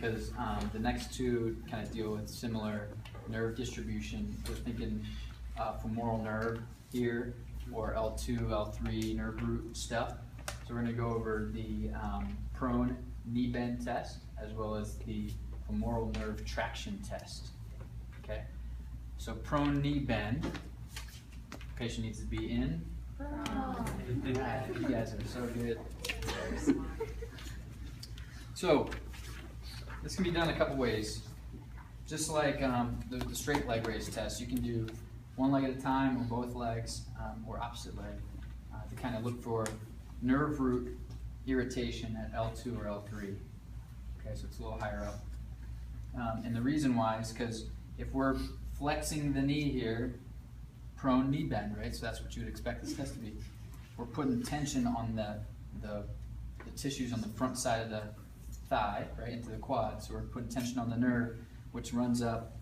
because the next two kind of deal with similar nerve distribution. We're thinking femoral nerve here, or L2, L3 nerve root stuff. So we're going to go over the prone knee bend test, as well as the femoral nerve traction test. Okay, so prone knee bend. Patient needs to be in. You guys are so good. So this can be done a couple ways. Just like the straight leg raise test, you can do one leg at a time, or both legs, or opposite leg, to kind of look for nerve root irritation at L2 or L3. Okay, so it's a little higher up. And the reason why is because if we're flexing the knee here, prone knee bend, right? So that's what you would expect this test to be. We're putting tension on the tissues on the front side of the thigh, right, into the quad. So we're putting tension on the nerve, which runs up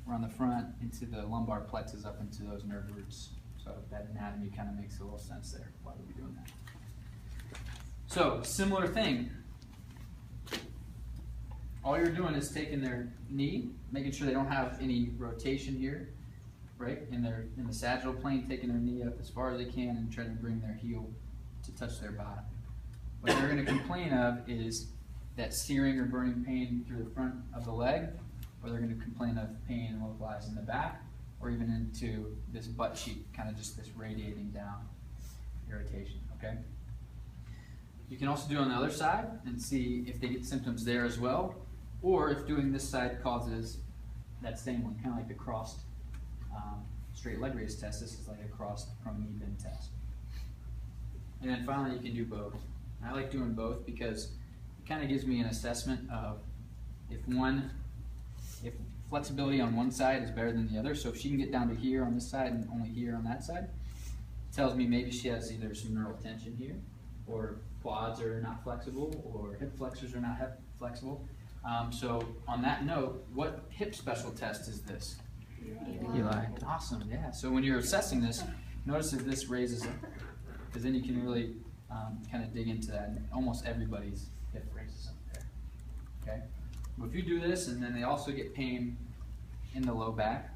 around the front into the lumbar plexus, up into those nerve roots. So that anatomy kind of makes a little sense there. Why would we be doing that? So similar thing. All you're doing is taking their knee, making sure they don't have any rotation here, right, in the sagittal plane, taking their knee up as far as they can and trying to bring their heel to touch their bottom. What they're going to complain of is that searing or burning pain through the front of the leg, or they're going to complain of pain localized in the back, or even into this butt cheek, kind of just this radiating down irritation, okay? You can also do it on the other side and see if they get symptoms there as well, or if doing this side causes that same one, kind of like the crossed straight leg raise test. This is like a crossed prone knee bend test. And then finally, you can do both. I like doing both because it kind of gives me an assessment of if flexibility on one side is better than the other. So if she can get down to here on this side and only here on that side, it tells me maybe she has either some neural tension here, or quads are not flexible, or hip flexors are not flexible. So on that note, what hip special test is this? Eli. Awesome, yeah. So when you're assessing this, notice if this raises up, because then you can really kind of dig into that. And almost everybody's hip raises up there. Okay. Well, if you do this, and then they also get pain in the low back,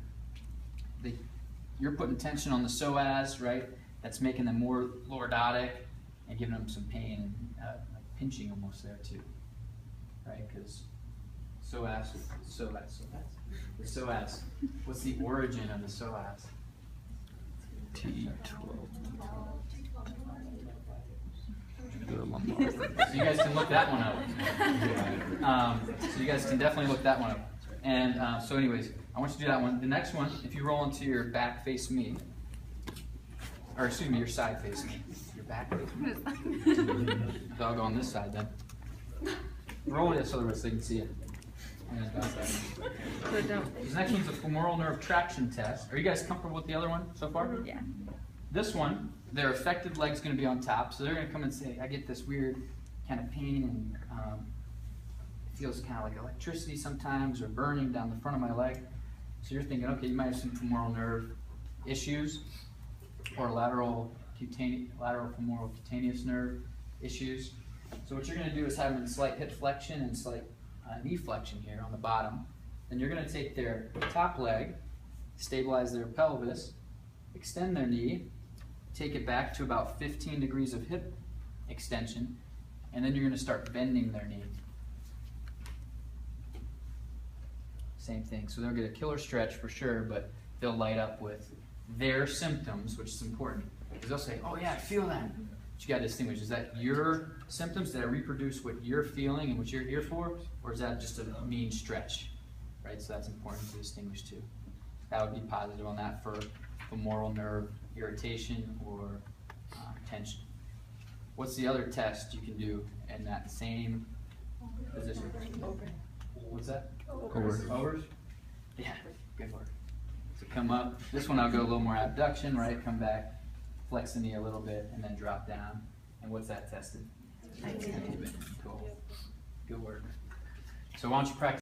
you're putting tension on the psoas, right? That's making them more lordotic and giving them some pain and like pinching almost there too, right? Because psoas. The psoas. What's the origin of the psoas? T12. So you guys can look that one up. So you guys can definitely look that one up. And so anyways, I want you to do that one. The next one, if you roll into your back face me, or excuse me, your side face me. Your back face me. So I'll go on this side then. Roll it so the rest they can see it. This next one's a femoral nerve traction test. Are you guys comfortable with the other one so far? Yeah. This one, their affected leg's going to be on top, so they're going to come and say, I get this weird kind of pain, and it feels kind of like electricity sometimes, or burning down the front of my leg. So you're thinking, okay, you might have some femoral nerve issues, or lateral femoral cutaneous nerve issues. So what you're going to do is have them in slight hip flexion and slight knee flexion here on the bottom. Then you're going to take their top leg, stabilize their pelvis, extend their knee, take it back to about 15 degrees of hip extension, and then you're going to start bending their knee. Same thing. So they'll get a killer stretch for sure, but they'll light up with their symptoms, which is important. Because they'll say, oh yeah, I feel that. But you got to distinguish, is that your symptoms? Did I reproduce what you're feeling and what you're here for? Or is that just a mean stretch? Right, so that's important to distinguish too. That would be positive on that for femoral nerve irritation or tension. What's the other test you can do in that same position? What's that? Overs? Yeah, good work. So come up. This one I'll go a little more abduction, right? Come back, flex the knee a little bit, and then drop down. And what's that tested? Cool. Good work. So why don't you practice